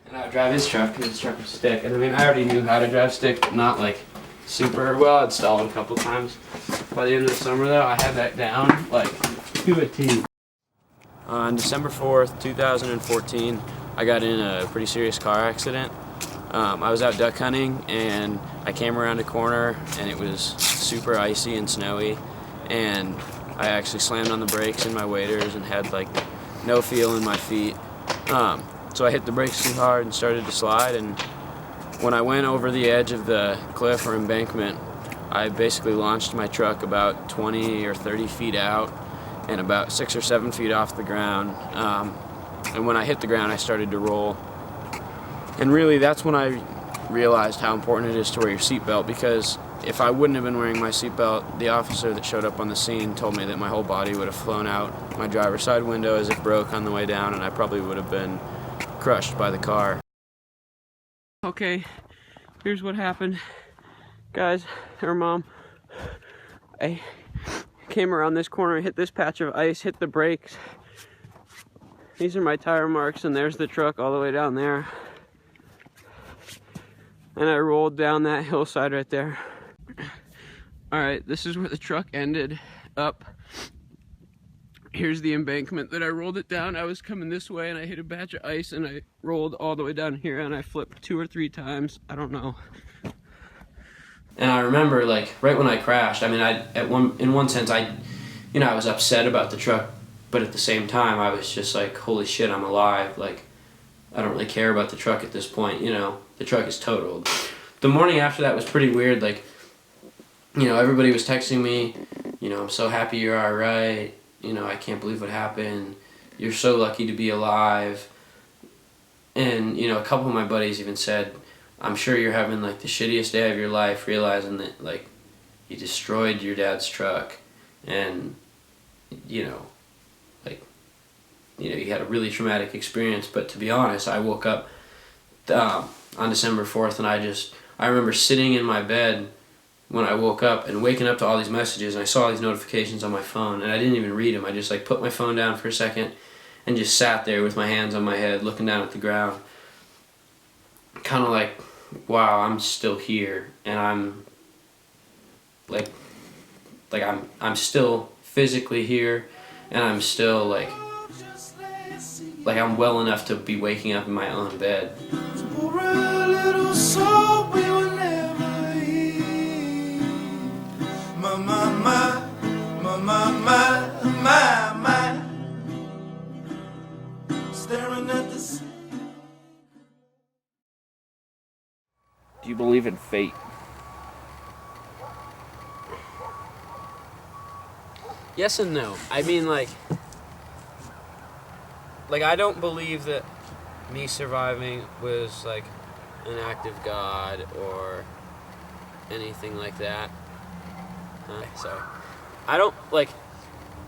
And I would drive his truck because his truck was stick. And I mean, I already knew how to drive stick, but not like super well. I'd stalled a couple times. By the end of the summer though, I had that down like to a T. On December 4th, 2014, I got in a pretty serious car accident. I was out duck hunting and I came around a corner and it was super icy and snowy, and I actually slammed on the brakes in my waders and had like no feel in my feet. So I hit the brakes too hard and started to slide, and when I went over the edge of the cliff or embankment, I basically launched my truck about 20 or 30 feet out and about 6 or 7 feet off the ground. And when I hit the ground, I started to roll. And really, that's when I realized how important it is to wear your seatbelt, because if I wouldn't have been wearing my seatbelt, the officer that showed up on the scene told me that my whole body would have flown out my driver's side window as it broke on the way down, and I probably would have been crushed by the car. Okay, here's what happened. Guys, or mom, I came around this corner, hit this patch of ice, hit the brakes. These are my tire marks, and there's the truck all the way down there. And I rolled down that hillside right there. Alright, this is where the truck ended up. Here's the embankment that I rolled it down. I was coming this way and I hit a batch of ice and I rolled all the way down here and I flipped 2 or 3 times. I don't know. And I remember, like, right when I crashed, I mean, in one sense, I was upset about the truck, but at the same time, I was just like, holy shit, I'm alive. Like, I don't really care about the truck at this point, the truck is totaled. The morning after that was pretty weird. Like, everybody was texting me, I'm so happy you're all right. I can't believe what happened. You're so lucky to be alive. And, a couple of my buddies even said, I'm sure you're having like the shittiest day of your life, realizing that like you destroyed your dad's truck and, you had a really traumatic experience. But to be honest, I woke up on December 4th and I remember sitting in my bed when I woke up and waking up to all these messages, and I saw all these notifications on my phone and I didn't even read them. I just like put my phone down for a second and just sat there with my hands on my head looking down at the ground, kind of like, wow, I'm still here, and I'm like I'm still physically here, and I'm still like I'm well enough to be waking up in my own bed. Do you believe in fate? Yes and no. I mean, like I don't believe that me surviving was like an act of God or anything like that. So I don't like.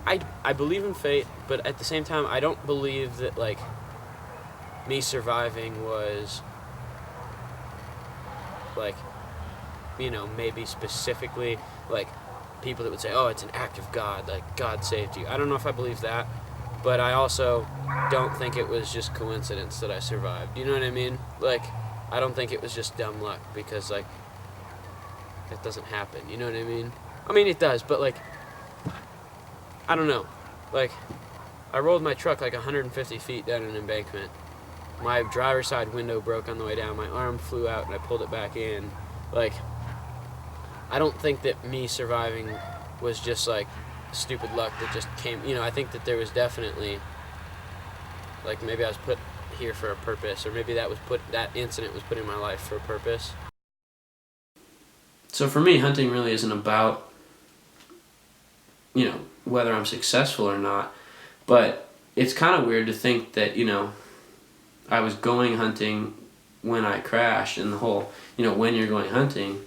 I believe in fate, but at the same time, I don't believe that like me surviving was like, maybe specifically like people that would say, oh, it's an act of God, like God saved you. I don't know if I believe that, but I also don't think it was just coincidence that I survived. You know what I mean? Like, I don't think it was just dumb luck, because like it doesn't happen. You know what I mean? I mean, it does, but like, I don't know. Like, I rolled my truck like 150 feet down an embankment. My driver's side window broke on the way down. My arm flew out and I pulled it back in. Like, I don't think that me surviving was just like stupid luck that just came. I think that there was definitely, like, maybe I was put here for a purpose, or maybe that incident was put in my life for a purpose. So for me, hunting really isn't about, whether I'm successful or not, but it's kind of weird to think that, I was going hunting when I crashed, and the whole, when you're going hunting,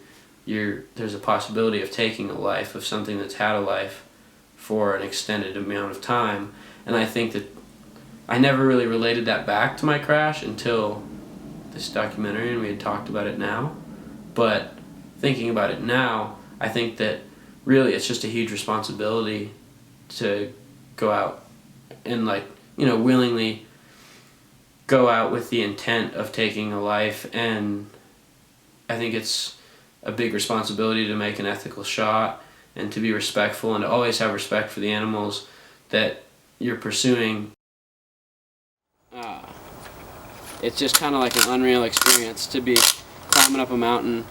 there's a possibility of taking a life of something that's had a life for an extended amount of time. And I think that I never really related that back to my crash until this documentary, and we had talked about it now. But thinking about it now, I think that really it's just a huge responsibility to go out and willingly go out with the intent of taking a life, and I think it's a big responsibility to make an ethical shot and to be respectful and to always have respect for the animals that you're pursuing. It's just kind of like an unreal experience to be climbing up a mountain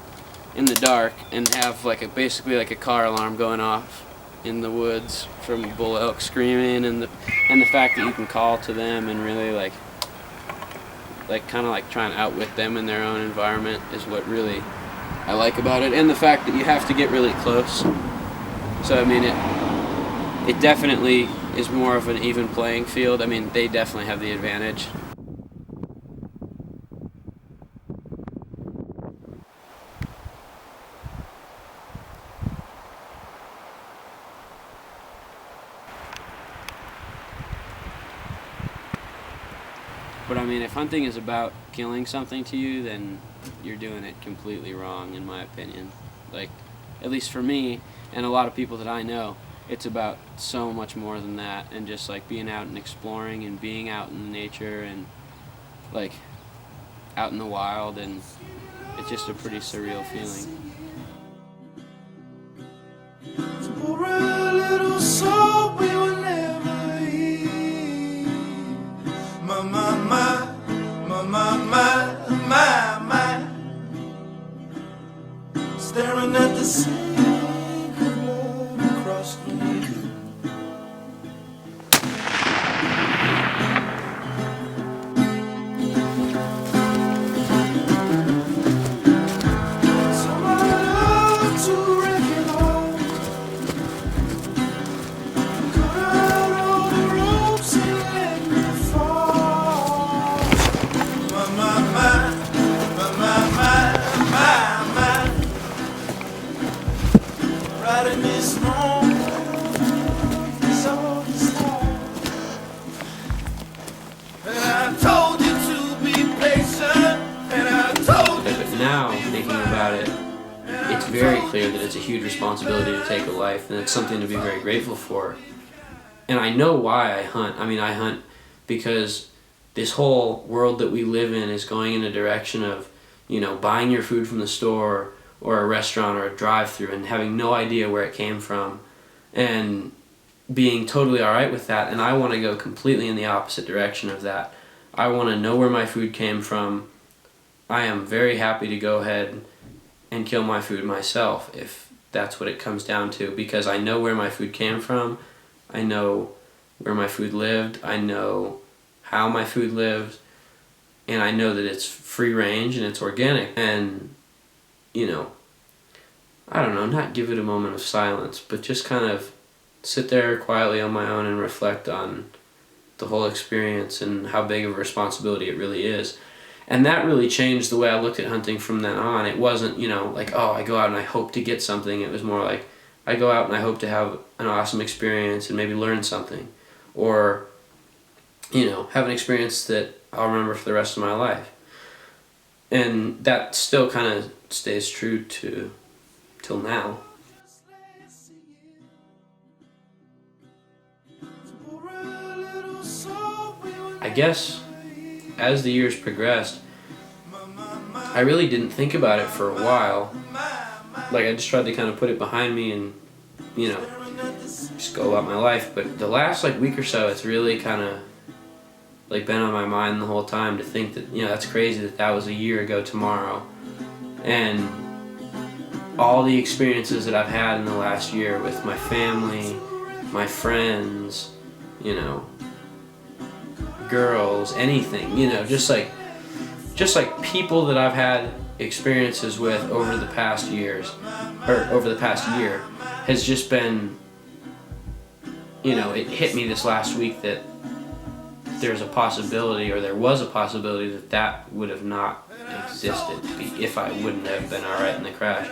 in the dark and have like basically like a car alarm going off in the woods from bull elk screaming, and the fact that you can call to them and really like kind of like try and outwit them in their own environment is what really I like about it, and the fact that you have to get really close. So I mean, it definitely is more of an even playing field. I mean, they definitely have the advantage. But I mean, if hunting is about killing something to you, then you're doing it completely wrong, in my opinion. Like, at least for me and a lot of people that I know, it's about so much more than that, and just like being out and exploring and being out in nature and like out in the wild, and it's just a pretty surreal feeling. For a little soul we will never heed. My, staring at the sink of blood across the room. Somebody love to wreck it all. Cut out all the ropes and let me fall. My. Riding this long, so this time. And I told you to be patient, and I told you. But now, thinking about it, it's very clear that it's a huge responsibility to take a life, and it's something to be very grateful for. And I know why I hunt. I mean, I hunt because this whole world that we live in is going in a direction of, you know, buying your food from the store or a restaurant or a drive-thru and having no idea where it came from and being totally alright with that. And I want to go completely in the opposite direction of that. I want to know where my food came from. I am very happy to go ahead and kill my food myself if that's what it comes down to, because I know where my food came from. I know where my food lived. I know how my food lived. And I know that it's free range and it's organic. And, you know, I don't know, not give it a moment of silence, but just kind of sit there quietly on my own and reflect on the whole experience and how big of a responsibility it really is. And that really changed the way I looked at hunting from then on. It wasn't, you know, like, oh, I go out and I hope to get something. It was more like, I go out and I hope to have an awesome experience and maybe learn something. Or, you know, have an experience that I'll remember for the rest of my life. And that still kind of stays true till now. I guess as the years progressed, I really didn't think about it for a while. Like, I just tried to kind of put it behind me and, you know, just go about my life. But the last like week or so, it's really kind of like been on my mind the whole time to think that, you know, that's crazy that was a year ago tomorrow. And all the experiences that I've had in the last year with my family, my friends, you know, girls, anything, you know, just like people that I've had experiences with over the past years, or over the past year, has just been, you know, it hit me this last week that there's a possibility, or there was a possibility, that would have not existed if I wouldn't have been alright in the crash.